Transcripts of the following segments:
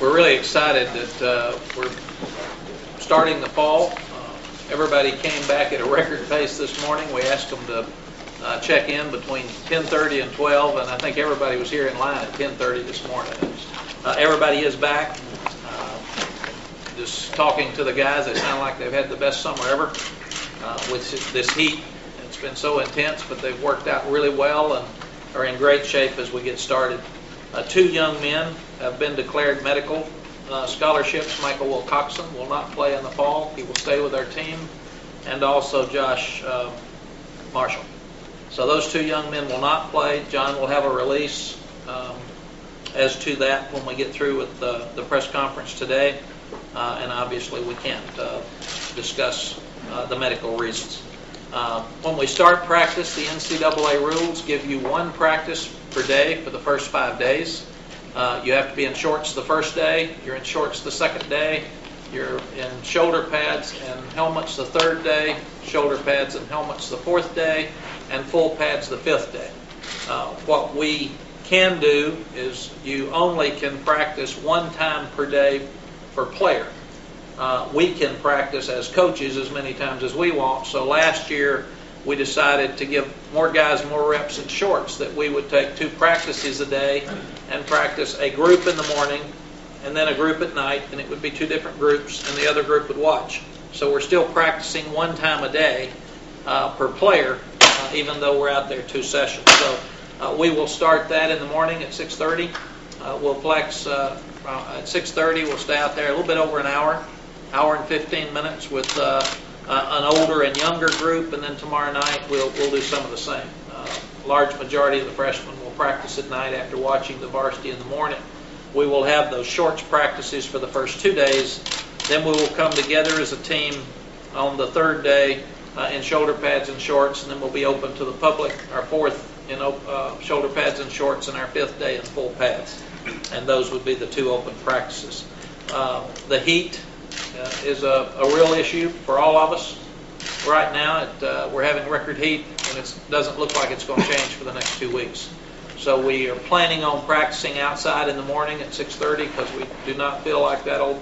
We're really excited that we're starting the fall. Everybody came back at a record pace this morning. We asked them to check in between 10:30 and 12, and I think everybody was here in line at 10:30 this morning. Everybody is back. Just talking to the guys, they sound like they've had the best summer ever with this heat. It's been so intense, but they've worked out really well and are in great shape as we get started. Two young men have been declared medical scholarships. Michael Wilcoxon will not play in the fall. He will stay with our team. And also Josh Marshall. So those two young men will not play. John will have a release as to that when we get through with the press conference today. And obviously we can't discuss the medical reasons. When we start practice, the NCAA rules give you one practice per day for the first 5 days. You have to be in shorts the first day, you're in shorts the second day, you're in shoulder pads and helmets the third day, shoulder pads and helmets the fourth day, and full pads the fifth day. What we can do is you only can practice one time per day per player. We can practice as coaches as many times as we want. So last year we decided to give more guys more reps in shorts, that we would take 2 practices a day and practice a group in the morning and then a group at night, and it would be 2 different groups and the other group would watch. So we're still practicing one time a day per player, even though we're out there 2 sessions. So we will start that in the morning at 6:30. We'll flex at 6:30. We'll stay out there a little bit over an hour and 15 minutes with an older and younger group, and then tomorrow night we'll do some of the same. Large majority of the freshmen will practice at night after watching the varsity in the morning. We will have those shorts practices for the first 2 days. Then we will come together as a team on the third day in shoulder pads and shorts, and then we'll be open to the public, our fourth in shoulder pads and shorts, and our fifth day in full pads. And those would be the 2 open practices. The heat is a real issue for all of us. Right now, we're having record heat, and it doesn't look like it's going to change for the next 2 weeks. So we are planning on practicing outside in the morning at 6:30 because we do not feel like that'll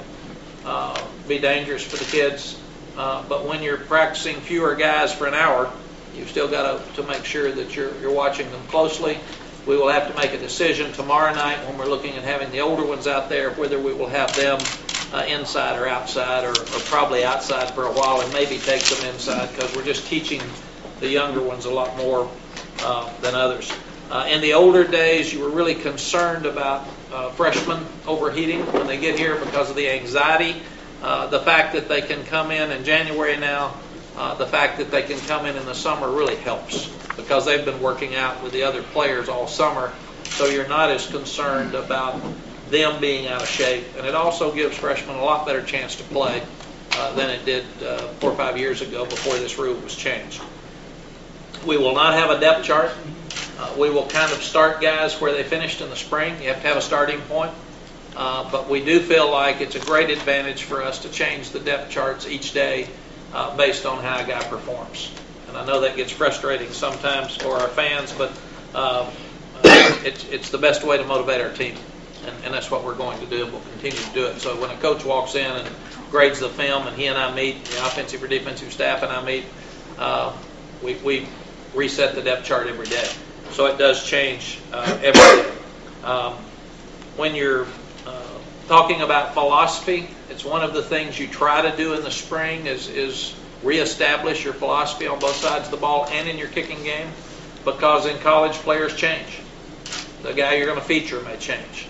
be dangerous for the kids. But when you're practicing fewer guys for an hour, you've still got to make sure that you're watching them closely. We will have to make a decision tomorrow night when we're looking at having the older ones out there, whether we will have them inside or outside, or probably outside for a while and maybe take them inside, because we're just teaching the younger ones a lot more than others. In the older days, you were really concerned about freshmen overheating when they get here because of the anxiety. The fact that they can come in January now, the fact that they can come in the summer really helps, because they've been working out with the other players all summer, so you're not as concerned about them being out of shape. And it also gives freshmen a lot better chance to play than it did 4 or 5 years ago before this rule was changed. We will not have a depth chart. We will kind of start guys where they finished in the spring. You have to have a starting point. But we do feel like it's a great advantage for us to change the depth charts each day based on how a guy performs. And I know that gets frustrating sometimes for our fans, but it's the best way to motivate our team. And that's what we're going to do, and we'll continue to do it. So when a coach walks in and grades the film, and he and I meet, the offensive or defensive staff and I meet, we reset the depth chart every day. So it does change every day. When you're talking about philosophy, it's one of the things you try to do in the spring is reestablish your philosophy on both sides of the ball and in your kicking game, because in college players change. The guy you're going to feature may change.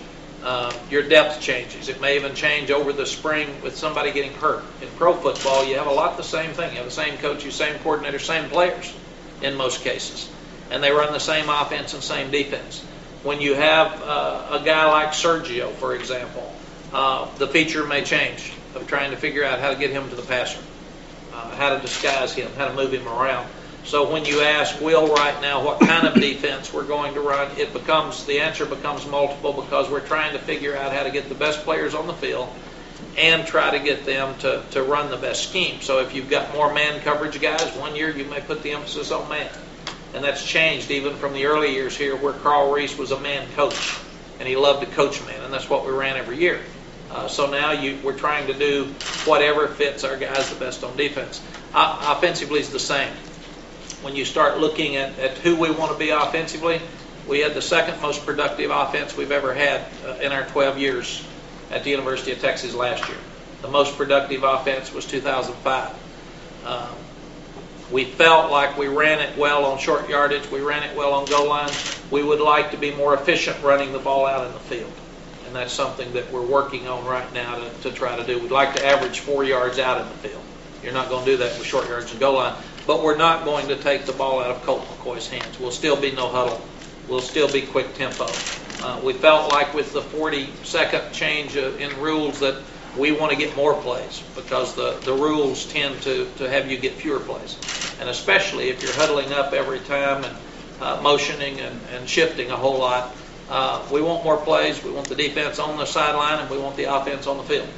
Your depth changes. It may even change over the spring with somebody getting hurt. In pro football, you have a lot the same thing. You have the same coach, same coordinator, same players in most cases. And they run the same offense and same defense. When you have a guy like Sergio, for example, the feature may change of trying to figure out how to get him to the passer, how to disguise him, how to move him around. So when you ask Will right now what kind of defense we're going to run, the answer becomes multiple, because we're trying to figure out how to get the best players on the field and try to get them to run the best scheme. So if you've got more man coverage guys, one year you may put the emphasis on man. And that's changed even from the early years here, where Carl Reese was a man coach and he loved to coach man, and that's what we ran every year. So now we're trying to do whatever fits our guys the best on defense. Offensively is the same. When you start looking at who we want to be offensively, we had the second most productive offense we've ever had in our 12 years at the University of Texas last year. The most productive offense was 2005. We felt like we ran it well on short yardage. We ran it well on goal line. We would like to be more efficient running the ball out in the field. And that's something that we're working on right now to try to do. We'd like to average 4 yards out in the field. You're not going to do that with short yards and goal line. But we're not going to take the ball out of Colt McCoy's hands. We'll still be no huddle. We'll still be quick tempo. We felt like with the 40-second change in rules that we want to get more plays because the rules tend to have you get fewer plays. And especially if you're huddling up every time and motioning and shifting a whole lot, we want more plays. We want the defense on the sideline and we want the offense on the field.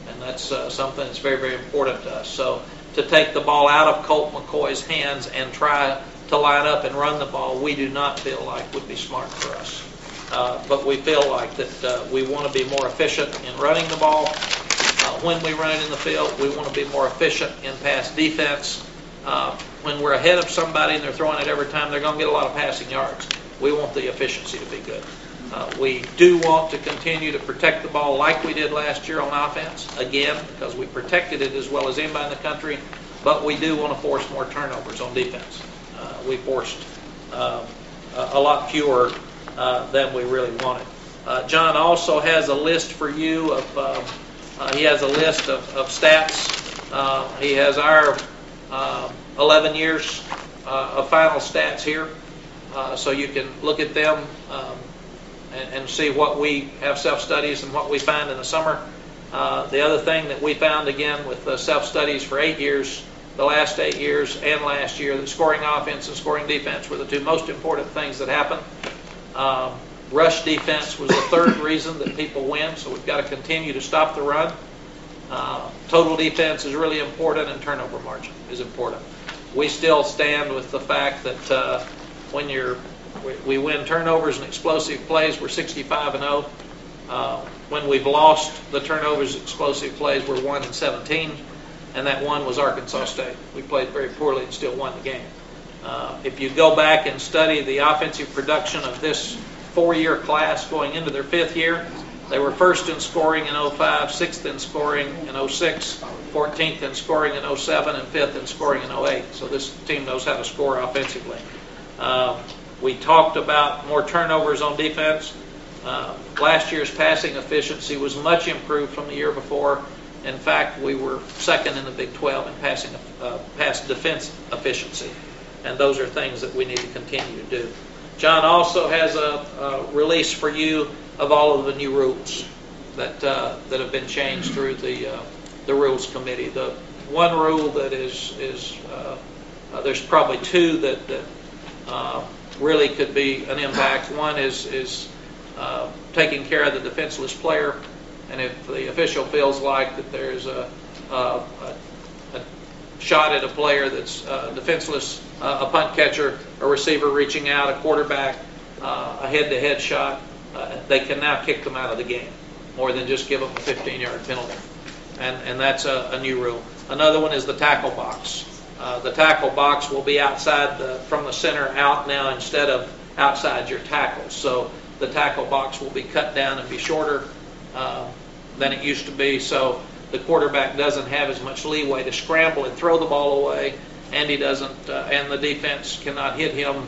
And that's something that's very, very important to us. So to take the ball out of Colt McCoy's hands and try to line up and run the ball, we do not feel like would be smart for us. But we feel like that we want to be more efficient in running the ball. When we run it in the field, we want to be more efficient in pass defense. When we're ahead of somebody and they're throwing it every time, they're going to get a lot of passing yards. We want the efficiency to be good. We do want to continue to protect the ball like we did last year on offense, again, because we protected it as well as anybody in the country, but we do want to force more turnovers on defense. We forced a lot fewer than we really wanted. John also has a list for you of, he has a list of stats. He has our 11 years of final stats here, so you can look at them and see what we have self-studies and what we find in the summer. The other thing that we found, again, with self-studies for 8 years, the last 8 years and last year, that scoring offense and scoring defense were the two most important things that happened. Rush defense was the third reason that people win, so we've got to continue to stop the run. Total defense is really important, and turnover margin is important. We still stand with the fact that when we win turnovers and explosive plays, we're 65-0. When we've lost the turnovers, explosive plays, we're 1-17, and that one was Arkansas State. We played very poorly and still won the game. If you go back and study the offensive production of this four-year class going into their fifth year, they were first in scoring in 05, sixth in scoring in 06, 14th in scoring in 07, and fifth in scoring in 08. So this team knows how to score offensively. We talked about more turnovers on defense. Last year's passing efficiency was much improved from the year before. In fact, we were second in the Big 12 in pass defense efficiency. And those are things that we need to continue to do. John also has a release for you of all of the new rules that have been changed through the Rules Committee. The one rule that is there's probably two that really could be an impact. One is taking care of the defenseless player, and if the official feels like that there's a shot at a player that's defenseless, a punt catcher, a receiver reaching out, a quarterback, a head-to-head shot, they can now kick them out of the game, more than just give them a 15-yard penalty. And that's a new rule. Another one is the tackle box. The tackle box will be outside from the center out now instead of outside your tackles. So the tackle box will be cut down and be shorter than it used to be. So the quarterback doesn't have as much leeway to scramble and throw the ball away, and he doesn't, and the defense cannot hit him,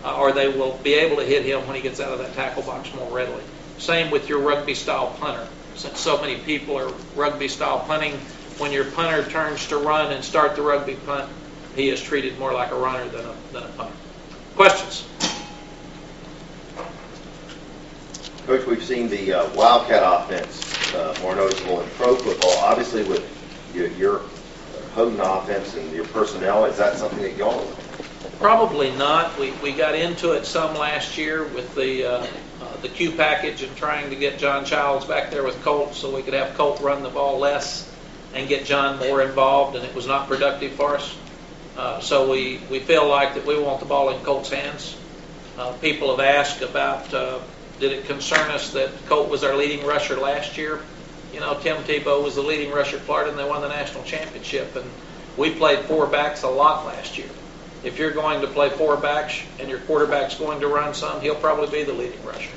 or they will be able to hit him when he gets out of that tackle box more readily. Same with your rugby-style punter. Since so many people are rugby-style punting, when your punter turns to run and start the rugby punt, he is treated more like a runner than a punter. Questions? Coach, we've seen the Wildcat offense more noticeable in pro football. Obviously, with your Houghton offense and your personnel, is that something that y'all? Probably not. We got into it some last year with the Q package and trying to get John Childs back there with Colt so we could have Colt run the ball less and get John more involved, and it was not productive for us. So we feel like that we want the ball in Colt's hands. People have asked about did it concern us that Colt was our leading rusher last year? You know, Tim Tebow was the leading rusher at Florida, and they won the national championship. And we played 4 backs a lot last year. If you're going to play 4 backs and your quarterback's going to run some, he'll probably be the leading rusher.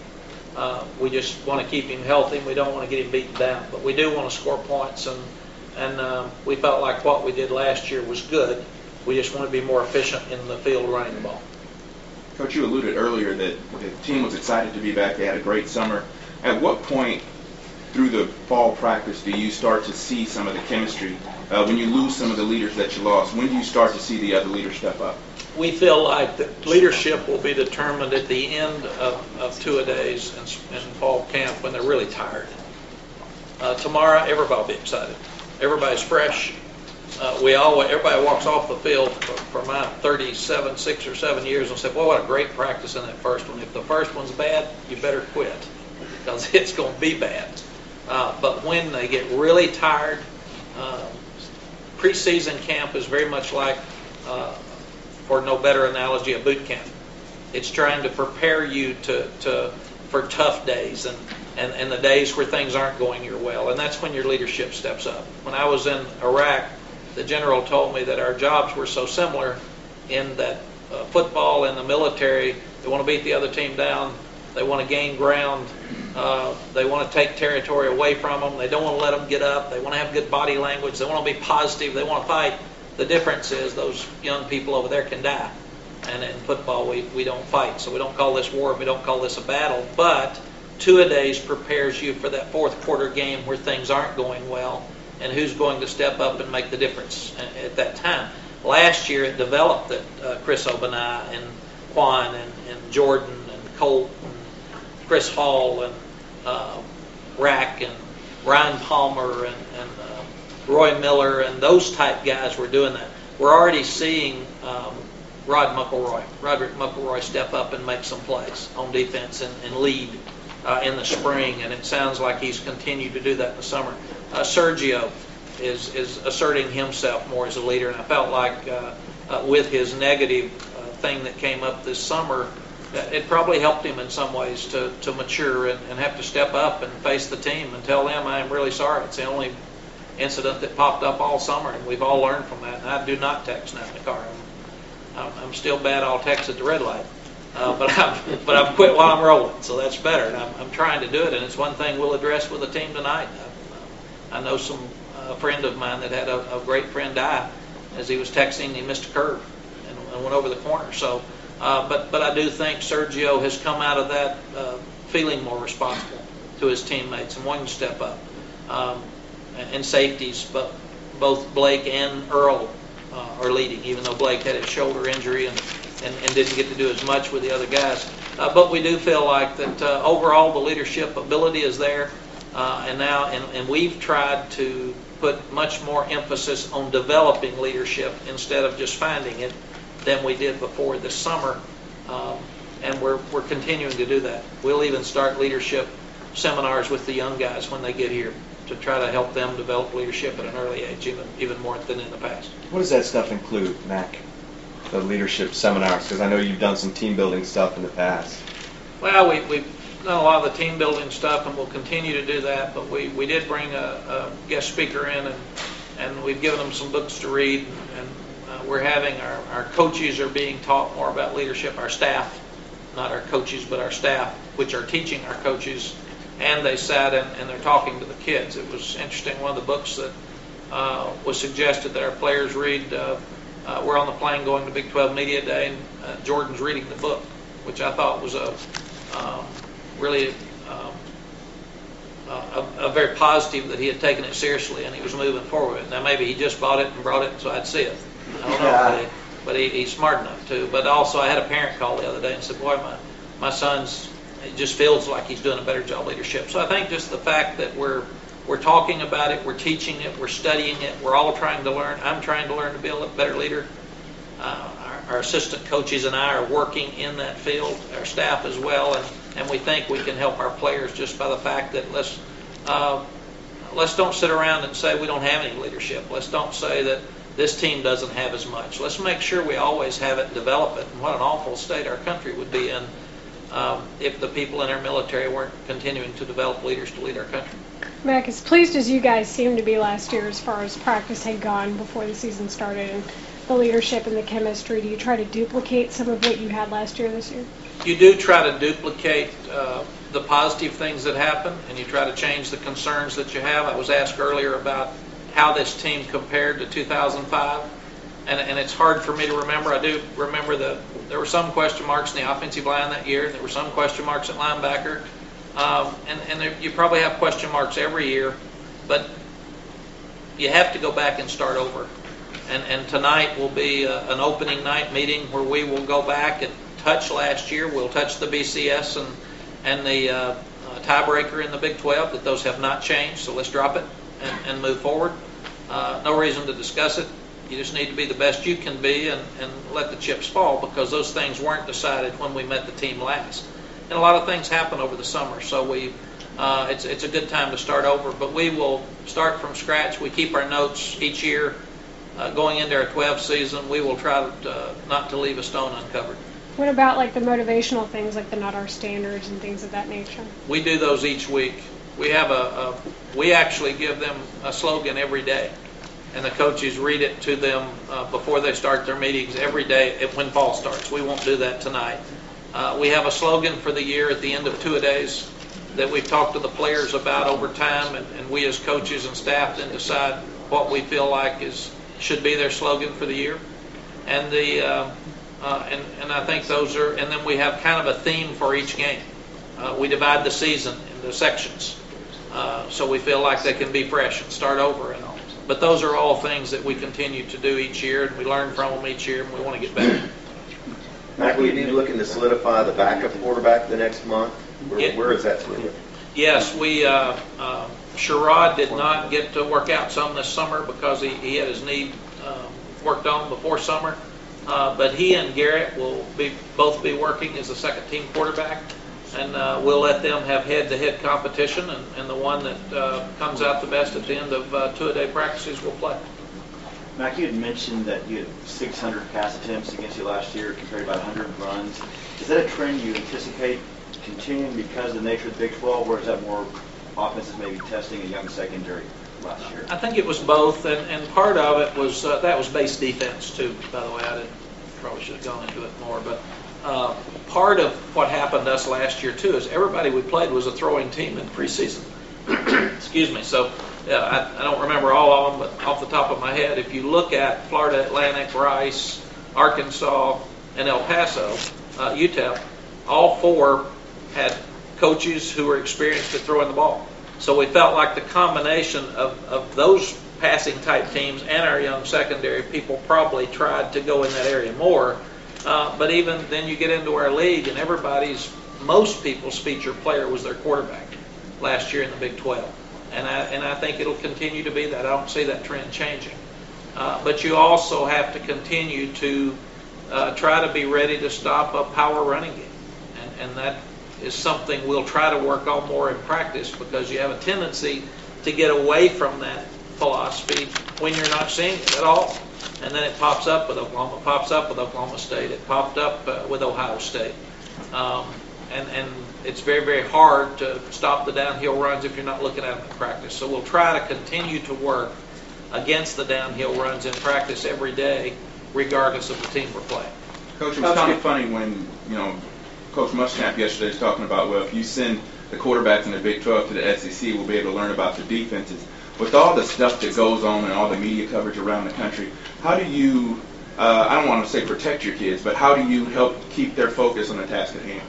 We just want to keep him healthy. We don't want to get him beaten down. But we do want to score points, and we felt like what we did last year was good. We just want to be more efficient in the field running the ball. Coach, you alluded earlier that the team was excited to be back. They had a great summer. At what point through the fall practice do you start to see some of the chemistry? When you lose some of the leaders that you lost, when do you start to see the other leaders step up? We feel like that leadership will be determined at the end of two-a-days and fall camp when they're really tired. Tomorrow, everybody will be excited. Everybody's fresh. Everybody walks off the field for my 6 or 7 years and say, boy, what a great practice in that first one. If the first one's bad, you better quit, because it's going to be bad. But when they get really tired, preseason camp is very much like, for no better analogy, a boot camp. It's trying to prepare you for tough days and the days where things aren't going your well, and that's when your leadership steps up. When I was in Iraq, the general told me that our jobs were so similar in that football and the military, they want to beat the other team down, they want to gain ground, they want to take territory away from them, they don't want to let them get up, they want to have good body language, they want to be positive, they want to fight. The difference is those young people over there can die. And in football, we don't fight. So we don't call this war, we don't call this a battle. But two-a-days prepares you for that fourth quarter game where things aren't going well, and who's going to step up and make the difference at that time. Last year it developed that Chris Obanai and Quan and Jordan and Colt and Chris Hall and Rack and Ryan Palmer and Roy Miller and those type guys were doing that. We're already seeing Roderick McElroy step up and make some plays on defense and lead in the spring, and it sounds like he's continued to do that in the summer. Sergio is asserting himself more as a leader, and I felt like with his negative thing that came up this summer, it probably helped him in some ways to mature and have to step up and face the team and tell them, I am really sorry. It's the only incident that popped up all summer, and we've all learned from that. And I do not text now in the car. I'm still bad. I'll text at the red light, but I've quit while I'm rolling, so that's better. And I'm trying to do it, and it's one thing we'll address with the team tonight. I know a friend of mine that had a great friend die as he was texting. He missed a curve and went over the corner. So, but I do think Sergio has come out of that feeling more responsible to his teammates and wanting to step up. And safeties, but both Blake and Earl are leading, even though Blake had his shoulder injury and didn't get to do as much with the other guys. But we do feel like that overall the leadership ability is there, and we've tried to put much more emphasis on developing leadership instead of just finding it than we did before this summer, and we're continuing to do that. We'll even start leadership seminars with the young guys when they get here, to try to help them develop leadership at an early age, even more than in the past. What does that stuff include, Mack? The leadership seminars, because I know you've done some team building stuff in the past. Well, we've done a lot of the team building stuff, and we'll continue to do that. But we did bring a guest speaker in, and we've given them some books to read. And we're having our coaches are being taught more about leadership. Our staff, not our coaches, but our staff, which are teaching our coaches. And they sat and they're talking to the kids. It was interesting. One of the books that was suggested that our players read, we're on the plane going to Big 12 Media Day, and Jordan's reading the book, which I thought was really very positive that he had taken it seriously and he was moving forward. Now maybe he just bought it and brought it so I'd see it. I don't know, but he's smart enough to. But also I had a parent call the other day and said, boy, my son's, it just feels like he's doing a better job of leadership. So I think just the fact that we're talking about it, we're teaching it, we're studying it, we're all trying to learn. I'm trying to learn to be a better leader. Our assistant coaches and I are working in that field, our staff as well, and we think we can help our players just by the fact that let's don't sit around and say we don't have any leadership. Let's don't say that this team doesn't have as much. Let's make sure we always have it and develop it. And what an awful state our country would be in if the people in our military weren't continuing to develop leaders to lead our country. Mac, as pleased as you guys seemed to be last year as far as practice had gone before the season started and the leadership and the chemistry, do you try to duplicate some of what you had last year this year? You do try to duplicate the positive things that happen, and you try to change the concerns that you have. I was asked earlier about how this team compared to 2005, and it's hard for me to remember. I do remember that there were some question marks in the offensive line that year. There were some question marks at linebacker. You probably have question marks every year, but you have to go back and start over. And tonight will be an opening night meeting where we will go back and touch last year. We'll touch the BCS and the tiebreaker in the Big 12, that those have not changed, so let's drop it and move forward. No reason to discuss it. You just need to be the best you can be and let the chips fall, because those things weren't decided when we met the team last. And a lot of things happen over the summer, so it's a good time to start over. But we will start from scratch. We keep our notes each year. Going into our 12th season, we will try not to leave a stone uncovered. What about like the motivational things, like the Not Our Standards and things of that nature? We do those each week. We have we actually give them a slogan every day, and the coaches read it to them before they start their meetings every day when fall starts. We won't do that tonight. We have a slogan for the year at the end of two-a-days that we've talked to the players about over time, and we as coaches and staff then decide what we feel like should be their slogan for the year. And and I think those are, and then we have kind of a theme for each game. We divide the season into sections, so we feel like they can be fresh and start over. But those are all things that we continue to do each year, and we learn from them each year, and we want to get better. Mac, will you be looking to solidify the backup quarterback the next month? Where is that solid? Yes, Sherrod did not get to work out some this summer because he had his knee worked on before summer. But he and Garrett will both be working as a second-team quarterback, and we'll let them have head-to-head competition, and the one that comes out the best at the end of two-a-day practices will play. Mac, you had mentioned that you had 600 pass attempts against you last year compared to about 100 runs. Is that a trend you anticipate continuing because of the nature of the Big 12, or is that more offenses maybe testing a young secondary last year? I think it was both, and part of it was that was base defense too. By the way, I probably should have gone into it more, but part of what happened to us last year too is everybody we played was a throwing team in preseason. Excuse me. So I don't remember all of them, but off the top of my head, if you look at Florida Atlantic, Rice, Arkansas, and El Paso, UTEP, all four had coaches who were experienced at throwing the ball. So we felt like the combination of those passing type teams and our young secondary, people probably tried to go in that area more. But even then you get into our league, and most people's feature player was their quarterback last year in the Big 12. And I think it'll continue to be that. I don't see that trend changing. But you also have to continue to try to be ready to stop a power running game. And that is something we'll try to work on more in practice, because you have a tendency to get away from that philosophy when you're not seeing it at all. And then it pops up with Oklahoma, pops up with Oklahoma State, it popped up with Ohio State. And it's very, very hard to stop the downhill runs if you're not looking at them in practice. So we'll try to continue to work against the downhill runs in practice every day, regardless of the team we're playing. Coach, it was kind of funny when, Coach Muschamp yesterday was talking about, well, if you send the quarterbacks in the Big 12 to the SEC, we'll be able to learn about the defenses. With all the stuff that goes on and all the media coverage around the country, how do you, I don't want to say protect your kids, but how do you help keep their focus on the task at hand?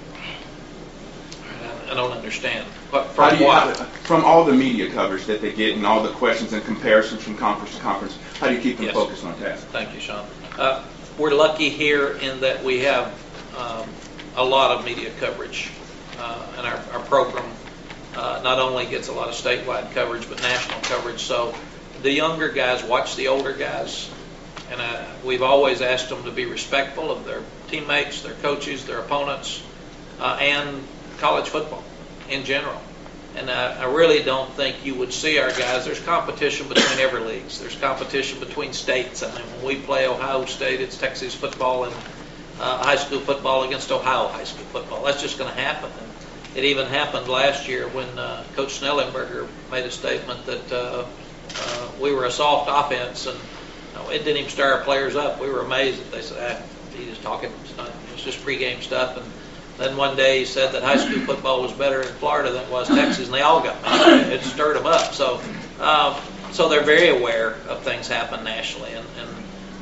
I don't understand. From all the media coverage that they get and all the questions and comparisons from conference to conference, how do you keep them focused on task? Thank you, Sean. We're lucky here in that we have a lot of media coverage, and our program not only gets a lot of statewide coverage but national coverage. So the younger guys watch the older guys, and we've always asked them to be respectful of their teammates, their coaches, their opponents, and college football in general. And I really don't think you would see our guys. There's competition between every leagues. There's competition between states. I mean, when we play Ohio State, it's Texas football and high school football against Ohio high school football. That's just going to happen. It even happened last year when Coach Snellenberger made a statement that we were a soft offense, and it didn't even stir our players up. We were amazed that they said, he's just talking, it's just pregame stuff. And then one day he said that high school football was better in Florida than it was Texas, and they all got mad. It stirred them up. So they're very aware of things happen nationally, and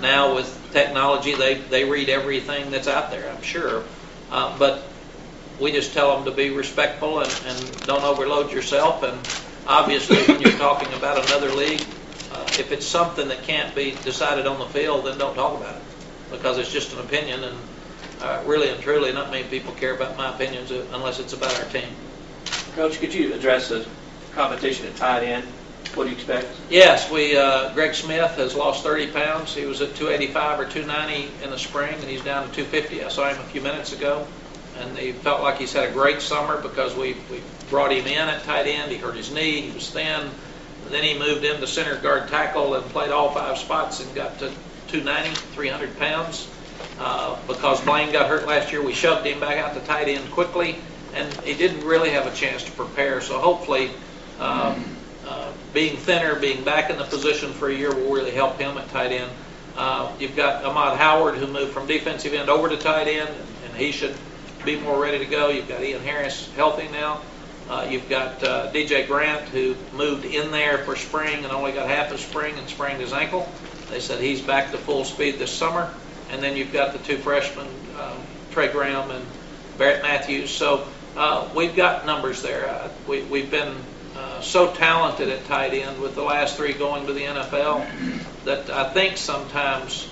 now with technology, they read everything that's out there, I'm sure. But we just tell them to be respectful and don't overload yourself. And obviously, when you're talking about another league, if it's something that can't be decided on the field, then don't talk about it, because it's just an opinion, and really and truly, not many people care about my opinions unless it's about our team. Coach, could you address the competition at tight end? What do you expect? Yes, Greg Smith has lost 30 pounds. He was at 285 or 290 in the spring, and he's down to 250. I saw him a few minutes ago, and he felt like he's had a great summer because we brought him in at tight end. He hurt his knee. He was thin. Then he moved into center guard tackle and played all 5 spots and got to 290, 300 pounds. Because Blaine got hurt last year, we shoved him back out to tight end quickly, and he didn't really have a chance to prepare. So hopefully, being thinner, being back in the position for a year will really help him at tight end. You've got Ahmad Howard, who moved from defensive end over to tight end, and he should be more ready to go. You've got Ian Harris healthy now. You've got DJ Grant, who moved in there for spring and only got half of spring and sprained his ankle. They said he's back to full speed this summer. And then you've got the 2 freshmen, Trey Graham and Barrett Matthews. So we've got numbers there. We've been so talented at tight end with the last 3 going to the NFL that I think sometimes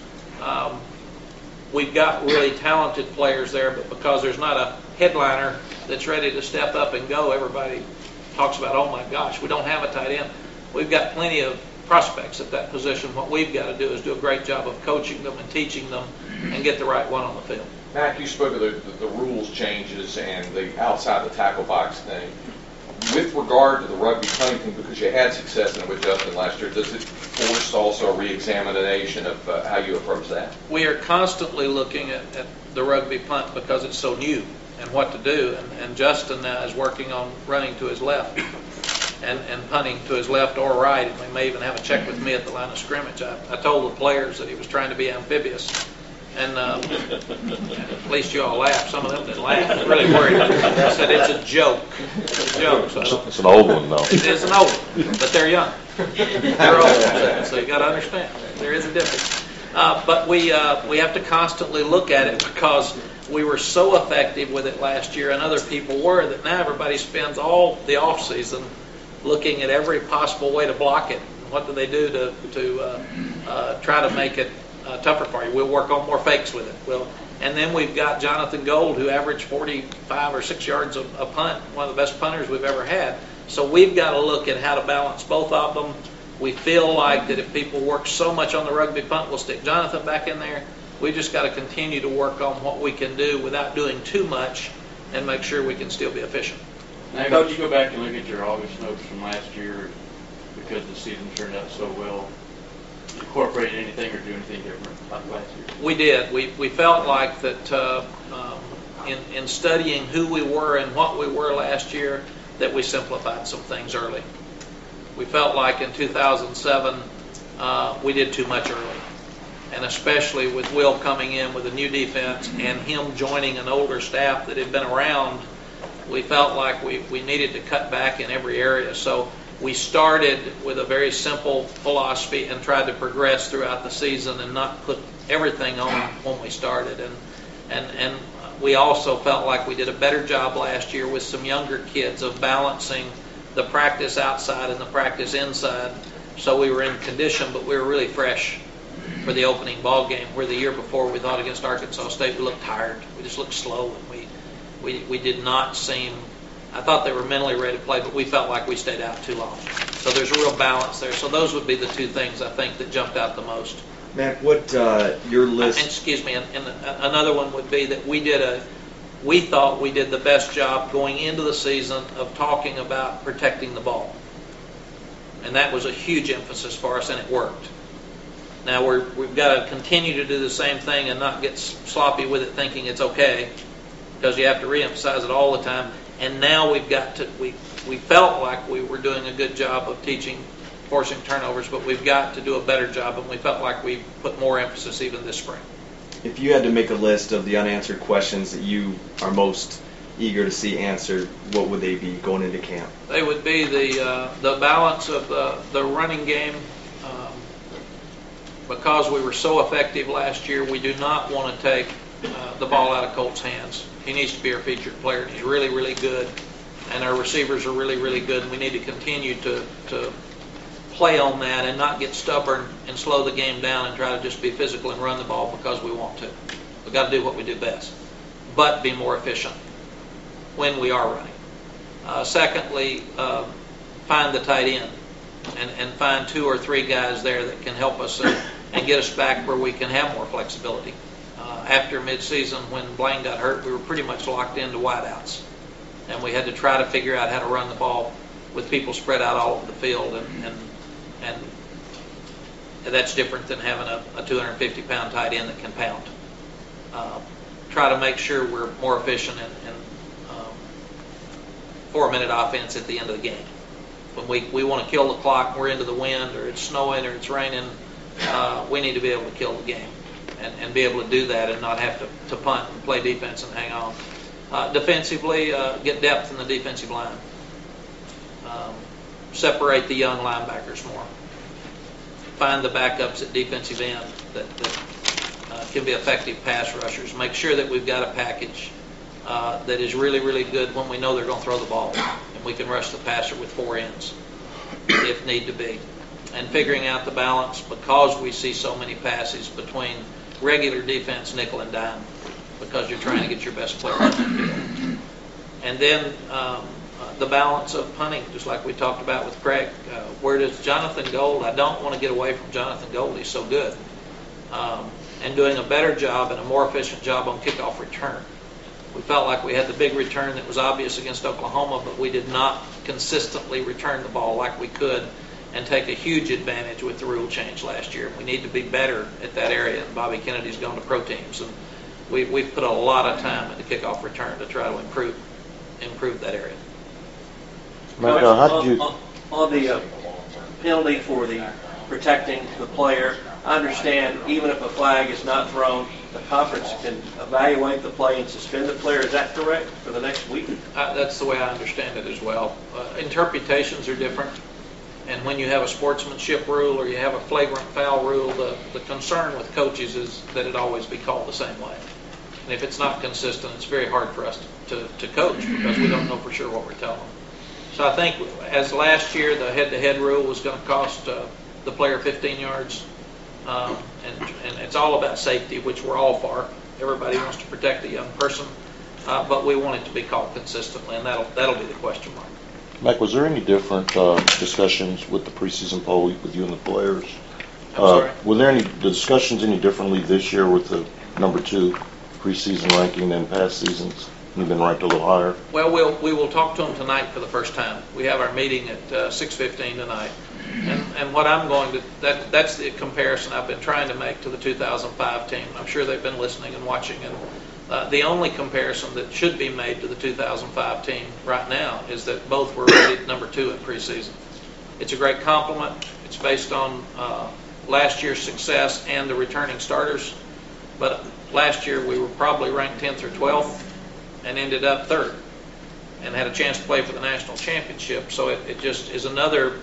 we've got really talented players there, but because there's not a headliner that's ready to step up and go, everybody talks about, oh my gosh, we don't have a tight end. We've got plenty of prospects at that position. What we've got to do is do a great job of coaching them and teaching them and get the right one on the field. Mack, you spoke of the rules changes and the outside the tackle box thing. With regard to the rugby punting thing, because you had success in it with Justin last year, does it force also a re-examination of how you approach that? We are constantly looking at the rugby punt because it's so new and what to do. And Justin now is working on running to his left and punting to his left or right. And we may even have a check with me at the line of scrimmage. I told the players that he was trying to be amphibious. And at least you all laughed. Some of them didn't laugh. I was really worried. I said, it's a joke. It's a joke. So it's an old one, though. It is an old one, but they're young. They're old, so you got to understand. There is a difference. But we have to constantly look at it because we were so effective with it last year, and other people were, that now everybody spends all the off season looking at every possible way to block it. What do they do to try to make it tougher for you? We'll work on more fakes with it. And then we've got Jonathan Gold, who averaged 45 or 6 yards a punt, one of the best punters we've ever had. So we've got to look at how to balance both of them. We feel like that if people work so much on the rugby punt, we'll stick Jonathan back in there. We just got to continue to work on what we can do without doing too much and make sure we can still be efficient. Now, Coach, you go back and look at your August notes from last year because the season turned out so well. Incorporate anything or do anything different like last year? We did. We felt like that in studying who we were and what we were last year, that we simplified some things early. We felt like in 2007 we did too much early. And especially with Will coming in with a new defense and him joining an older staff that had been around, we felt like we needed to cut back in every area. So we started with a very simple philosophy and tried to progress throughout the season and not put everything on when we started. And we also felt like we did a better job last year with some younger kids of balancing the practice outside and the practice inside. So we were in condition, but we were really fresh for the opening ball game, where the year before we thought against Arkansas State we looked tired. We just looked slow, and we did not seem, I thought they were mentally ready to play, but we felt like we stayed out too long. So there's a real balance there. So those would be the 2 things I think that jumped out the most. Matt, what your list? Excuse me, and another one would be that we thought we did the best job going into the season of talking about protecting the ball. And that was a huge emphasis for us, and it worked. Now we've got to continue to do the same thing and not get sloppy with it thinking it's okay, because you have to reemphasize it all the time. And now we felt like we were doing a good job of forcing turnovers, but we've got to do a better job, and we felt like we put more emphasis even this spring. If you had to make a list of the unanswered questions that you are most eager to see answered, what would they be going into camp? They would be the balance of the running game. Because we were so effective last year, we do not want to take the ball out of Colt's hands. He needs to be our featured player, and he's really, really good. And our receivers are really, really good, and we need to continue to play on that and not get stubborn and slow the game down and try to just be physical and run the ball because we want to. We've got to do what we do best, but be more efficient when we are running. Secondly, find the tight end and find 2 or 3 guys there that can help us and get us back where we can have more flexibility. After midseason, when Blaine got hurt, we were pretty much locked into wideouts, and we had to try to figure out how to run the ball with people spread out all over the field, and that's different than having a 250-pound tight end that can pound. Try to make sure we're more efficient in 4-minute offense at the end of the game. When we want to kill the clock, we're into the wind, or it's snowing, or it's raining, we need to be able to kill the game and be able to do that and not have to punt and play defense and hang on. Defensively, get depth in the defensive line. Separate the young linebackers more. Find the backups at defensive end that can be effective pass rushers. Make sure that we've got a package that is really, really good when we know they're going to throw the ball, and we can rush the passer with 4 ends if need to be. And figuring out the balance, because we see so many passes between regular defense, nickel, and dime, because you're trying to get your best player on the field. And then the balance of punting, just like we talked about with Craig. Where does Jonathan Gold? I don't want to get away from Jonathan Gold. He's so good. And doing a better job and a more efficient job on kickoff return. We felt like we had the big return that was obvious against Oklahoma, but we did not consistently return the ball like we could and take a huge advantage with the rule change last year. We need to be better at that area, and Bobby Kennedy's gone to pro teams, and we've put a lot of time into kickoff return to try to improve that area. Mack, how did you... On the penalty for the protecting the player, I understand even if a flag is not thrown, the conference can evaluate the play and suspend the player. Is that correct for the next week? That's the way I understand it as well. Interpretations are different, and when you have a sportsmanship rule or you have a flagrant foul rule, the concern with coaches is that it always be called the same way. And if it's not consistent, it's very hard for us to coach because we don't know for sure what we're telling them. So I think as last year, the head-to-head rule was going to cost the player 15 yards. And it's all about safety, which we're all for. Everybody wants to protect the young person, but we want it to be called consistently, and that'll be the question mark. Mack, was there any different discussions with the preseason poll with you and the players? I'm sorry? Were there the discussions any differently this year with the number 2 preseason ranking than past seasons? You've been ranked a little higher. Well, we will talk to them tonight for the first time. We have our meeting at 6:15 tonight. And what I'm going to, that's the comparison I've been trying to make to the 2005 team. I'm sure they've been listening and watching. And the only comparison that should be made to the 2005 team right now is that both were rated number 2 in preseason. It's a great compliment. It's based on last year's success and the returning starters. But last year we were probably ranked 10th or 12th and ended up 3rd and had a chance to play for the national championship. So it just is another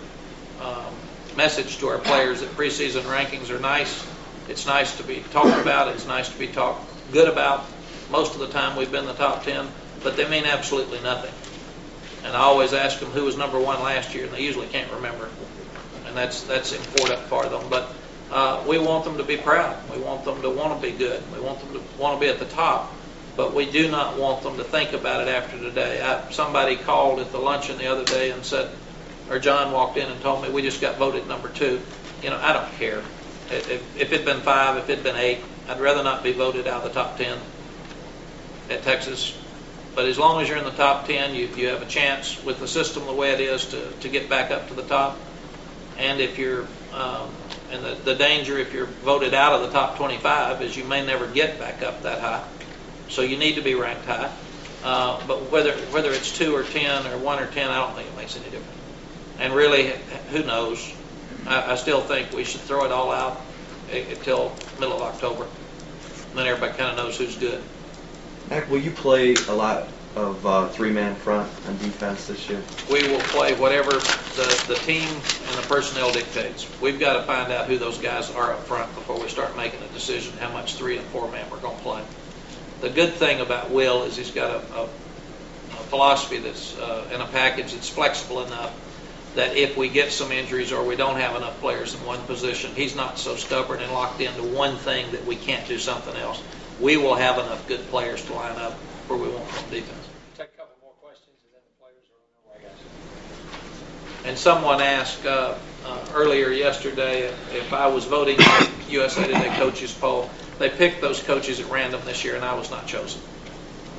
message to our players that preseason rankings are nice. It's nice to be talked about. It's nice to be talked good about. Most of the time we've been the top 10, but they mean absolutely nothing. And I always ask them who was number 1 last year, and they usually can't remember. And that's important for them. But we want them to be proud. We want them to want to be good. We want them to want to be at the top. But we do not want them to think about it after today. Somebody called at the luncheon the other day and said, or John walked in and told me we just got voted number 2. You know, I don't care. If it'd been 5, if it'd been 8, I'd rather not be voted out of the top 10 at Texas. But as long as you're in the top 10, you have a chance with the system the way it is to get back up to the top. And if you're, and the danger if you're voted out of the top 25 is you may never get back up that high. So you need to be ranked high. But whether it's 2 or 10 or 1 or 10, I don't think it makes any difference. And really, who knows? I still think we should throw it all out until middle of October. And then everybody kind of knows who's good. Mac, will you play a lot of three-man front on defense this year? We will play whatever the team and the personnel dictates. We've got to find out who those guys are up front before we start making a decision how much 3 and 4 man we're going to play. The good thing about Will is he's got a philosophy that's in a package that's flexible enough that if we get some injuries or we don't have enough players in one position, he's not so stubborn and locked into one thing that we can't do something else. We will have enough good players to line up where we want from defense. Take a couple more questions and then the players are on their way, guys. And someone asked earlier yesterday if I was voting on USA Today coaches poll. They picked those coaches at random this year, and I was not chosen.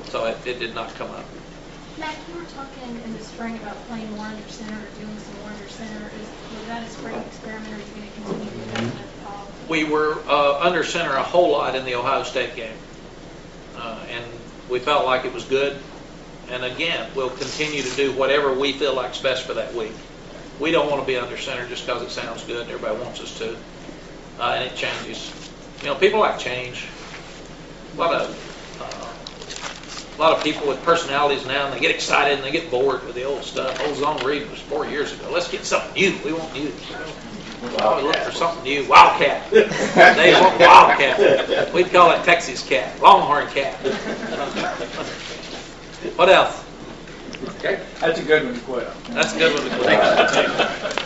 So it did not come up. Matt, you were talking in the spring about playing more under center or doing some more under center. Was that a spring experiment, or are you going to continue to do that in the fall? We were under center a whole lot in the Ohio State game, and we felt like it was good. And again, we'll continue to do whatever we feel like's best for that week. We don't want to be under center just because it sounds good and everybody wants us to, and it changes. You know, people like change. A lot of people with personalities now, and they get excited and they get bored with the old stuff. Old Zone Read was 4 years ago. Let's get something new. We want news. We always look for something new. Wildcat. They want Wildcat. We'd call it Texas Cat. Longhorn Cat. What else? Okay, that's a good one to quit on. That's a good one to quit on.